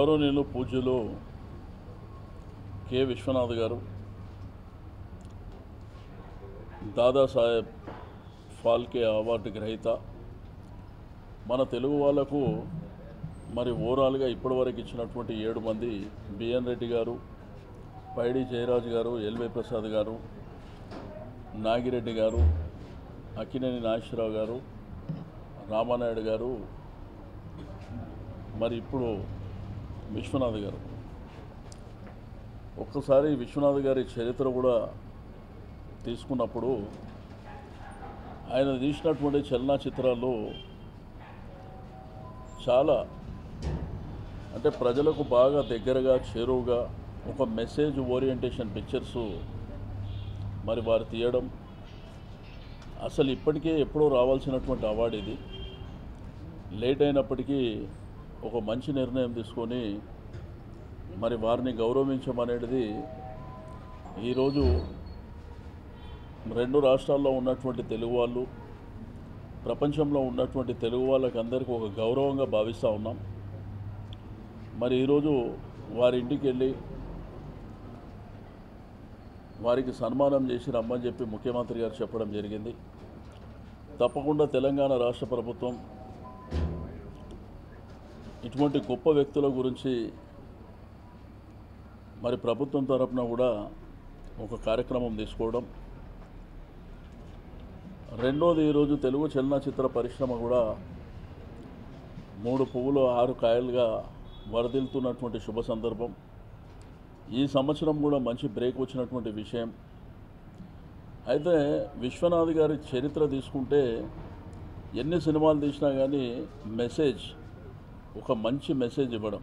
గౌరవనీయులు పూజ్యులు కె విశ్వనాథ్ గారు దాదాసాహెబ్ ఫాల్కే అవార్డు గ్రహీత. మన తెలుగు వాళ్లకు మరి ఓవరాల్గా ఇప్పటివరకు ఇచ్చినటువంటి 7 మంది బిఎన్ రెడ్డి గారు, పైడి జయరాజ్ గారు, ఎల్వై ప్రసాద్ గారు, నాగిరెడ్డి గారు, అక్కినేని నాగేశ్వరరావు గారు, రామానాయుడు గారు, మరి ఇప్పుడు విశ్వనాథ్ గారు. ఒక్కసారి విశ్వనాథ్ గారి చరిత్ర కూడా తీసుకున్నప్పుడు ఆయన తీసినటువంటి చలనచిత్రాలు చాలా అంటే ప్రజలకు బాగా దగ్గరగా చేరువుగా ఒక మెసేజ్ ఓరియంటేషన్ పిక్చర్స్ మరి వారు తీయడం అసలు ఇప్పటికే ఎప్పుడో రావాల్సినటువంటి అవార్డు ఇది. లేట్ అయినప్పటికీ ఒక మంచి నిర్ణయం తీసుకొని మరి వారిని గౌరవించమనేది ఈరోజు 2 రాష్ట్రాల్లో ఉన్నటువంటి తెలుగు వాళ్ళు, ప్రపంచంలో ఉన్నటువంటి తెలుగు వాళ్ళకి అందరికీ ఒక గౌరవంగా భావిస్తూ ఉన్నాం. మరి ఈరోజు వారి ఇంటికి వెళ్ళి వారికి సన్మానం చేసి రమ్మని చెప్పి ముఖ్యమంత్రి గారు చెప్పడం జరిగింది. తప్పకుండా తెలంగాణ రాష్ట్ర ప్రభుత్వం ఇటువంటి గొప్ప వ్యక్తుల గురించి మరి ప్రభుత్వం తరపున కూడా ఒక కార్యక్రమం తీసుకోవడం. రెండోది, ఈరోజు తెలుగు చలనచిత్ర పరిశ్రమ కూడా 3 పువ్వులు 6 కాయలుగా వరదిల్తున్నటువంటి శుభ సందర్భం. ఈ సంవత్సరం కూడా మంచి బ్రేక్ వచ్చినటువంటి విషయం. అయితే విశ్వనాథ్ గారి చరిత్ర తీసుకుంటే ఎన్ని సినిమాలు తీసినా కానీ మెసేజ్, ఒక మంచి మెసేజ్ ఇవ్వడం.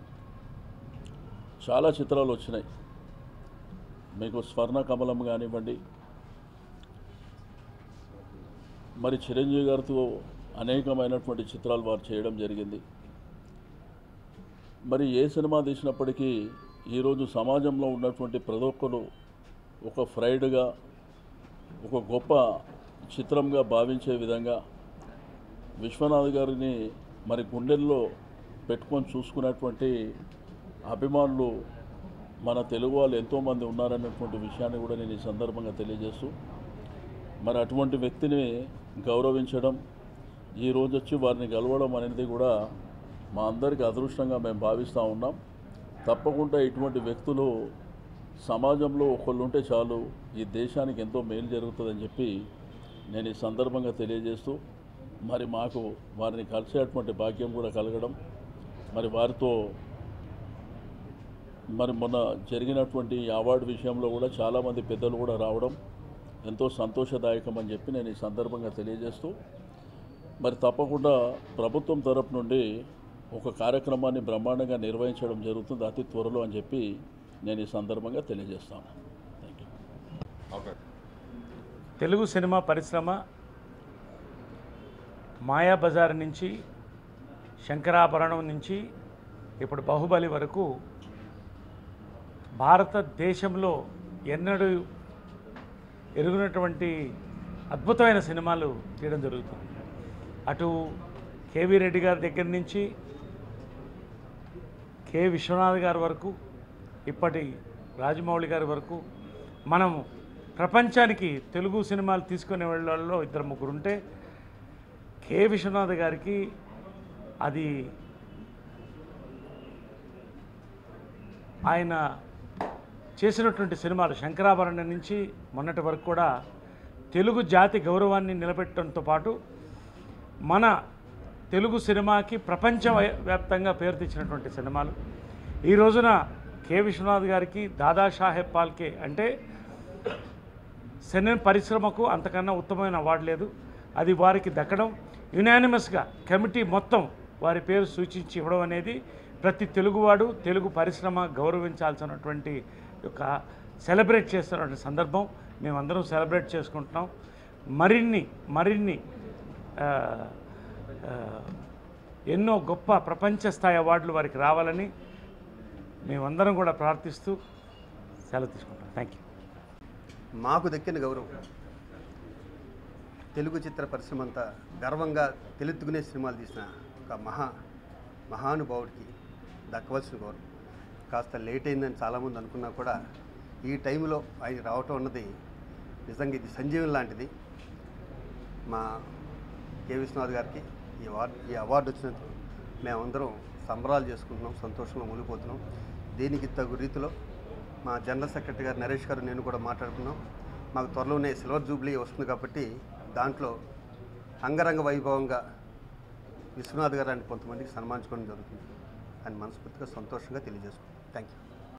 చాలా చిత్రాలు వచ్చినాయి. మీకు స్వర్ణ కమలం కానివ్వండి, మరి చిరంజీవి గారితో అనేకమైనటువంటి చిత్రాలు వారు చేయడం జరిగింది. మరి ఏ సినిమా తీసినప్పటికీ ఈరోజు సమాజంలో ఉన్నటువంటి ప్రతి ఒక్కరు ఒక ఫ్రైడ్గా, ఒక గొప్ప చిత్రంగా భావించే విధంగా విశ్వనాథ్ గారిని మరి గుండెల్లో పెట్టుకొని చూసుకున్నటువంటి అభిమానులు మన తెలుగు వాళ్ళు ఎంతోమంది ఉన్నారన్నటువంటి విషయాన్ని కూడా నేను ఈ సందర్భంగా తెలియజేస్తూ, మరి అటువంటి వ్యక్తిని గౌరవించడం, ఈరోజు వచ్చి వారిని గెలవడం అనేది కూడా మా అందరికీ అదృష్టంగా మేము భావిస్తూ ఉన్నాం. తప్పకుండా ఇటువంటి వ్యక్తులు సమాజంలో ఒకళ్ళు ఉంటే చాలు, ఈ దేశానికి ఎంతో మేలు జరుగుతుందని చెప్పి నేను ఈ సందర్భంగా తెలియజేస్తూ, మరి మాకు వారిని కలిసేటువంటి భాగ్యం కూడా కలగడం, మరి వారితో మరి మొన్న జరిగినటువంటి అవార్డు విషయంలో కూడా చాలామంది పెద్దలు కూడా రావడం ఎంతో సంతోషదాయకం అని చెప్పి నేను ఈ సందర్భంగా తెలియజేస్తూ, మరి తప్పకుండా ప్రభుత్వం తరపు నుండి ఒక కార్యక్రమాన్ని బ్రహ్మాండంగా నిర్వహించడం జరుగుతుంది అతి త్వరలో అని చెప్పి నేను ఈ సందర్భంగా తెలియజేస్తాను. Thank you. తెలుగు సినిమా పరిశ్రమ మాయాబజార్ నుంచి, శంకరాభరణం నుంచి ఇప్పుడు బాహుబలి వరకు భారతదేశంలో ఎన్నడూ ఎరుగునటువంటి అద్భుతమైన సినిమాలు తీయడం జరుగుతుంది. అటు కేవీ రెడ్డి గారి దగ్గర నుంచి కె విశ్వనాథ్ గారి వరకు, ఇప్పటి రాజమౌళి గారి వరకు మనం ప్రపంచానికి తెలుగు సినిమాలు తీసుకునే వాళ్ళలో 2-3 ఉంటే కె విశ్వనాథ్ గారికి అది ఆయన చేసినటువంటి సినిమాలు శంకరాభరణం నుంచి మొన్నటి వరకు కూడా తెలుగు జాతి గౌరవాన్ని నిలబెట్టడంతో పాటు మన తెలుగు సినిమాకి ప్రపంచవ్యాప్తంగా పేరు తెచ్చినటువంటి సినిమాలు. ఈ రోజున కె విశ్వనాథ్ గారికి దాదాసాహెబ్ ఫాల్కే అంటే సినిమా పరిశ్రమకు అంతకన్నా ఉత్తమమైన అవార్డు లేదు. అది వారికి దక్కడం, యునానిమస్గా కమిటీ మొత్తం వారి పేరు సూచించి ఇవ్వడం అనేది ప్రతి తెలుగువాడు, తెలుగు పరిశ్రమ గౌరవించాల్సినటువంటి యొక్క సెలబ్రేట్ చేస్తున్నటువంటి సందర్భం. మేమందరం సెలబ్రేట్ చేసుకుంటున్నాం. మరిన్ని ఎన్నో గొప్ప ప్రపంచ స్థాయి అవార్డులు వారికి రావాలని మేమందరం కూడా ప్రార్థిస్తూ సెలవు తీసుకుంటాం. Thank you. మాకు దక్కిన గౌరవం తెలుగు చిత్ర పరిశ్రమ అంతా గర్వంగా తెలుగునే సినిమాలు తీసిన ఒక మహానుభావుడికి దక్కవలసిన గౌరవం. కాస్త లేట్ అయిందని చాలామంది అనుకున్నా కూడా ఈ టైంలో ఆయన రావటం అన్నది నిజంగా ఇది సంజీవన్ లాంటిది. మా కె విశ్వనాథ్ గారికి ఈ అవార్డు వచ్చినందుకు మేమందరం సంబరాలు చేసుకుంటున్నాం, సంతోషంగా మునిగిపోతున్నాం. దీనికి తగు రీతిలో మా జనరల్ సెక్రటరీ గారు నరేష్ గారు నేను కూడా మాట్లాడుకున్నాం. మాకు త్వరలోనే సిల్వర్ జూబ్లీ వస్తుంది కాబట్టి దాంట్లో అంగరంగ వైభవంగా విశ్వనాథ్ గారు అని కొంతమందికి సన్మానించుకోవడం జరుగుతుంది అని మనస్ఫూర్తిగా సంతోషంగా తెలియజేసుకుంటాం. Thank you.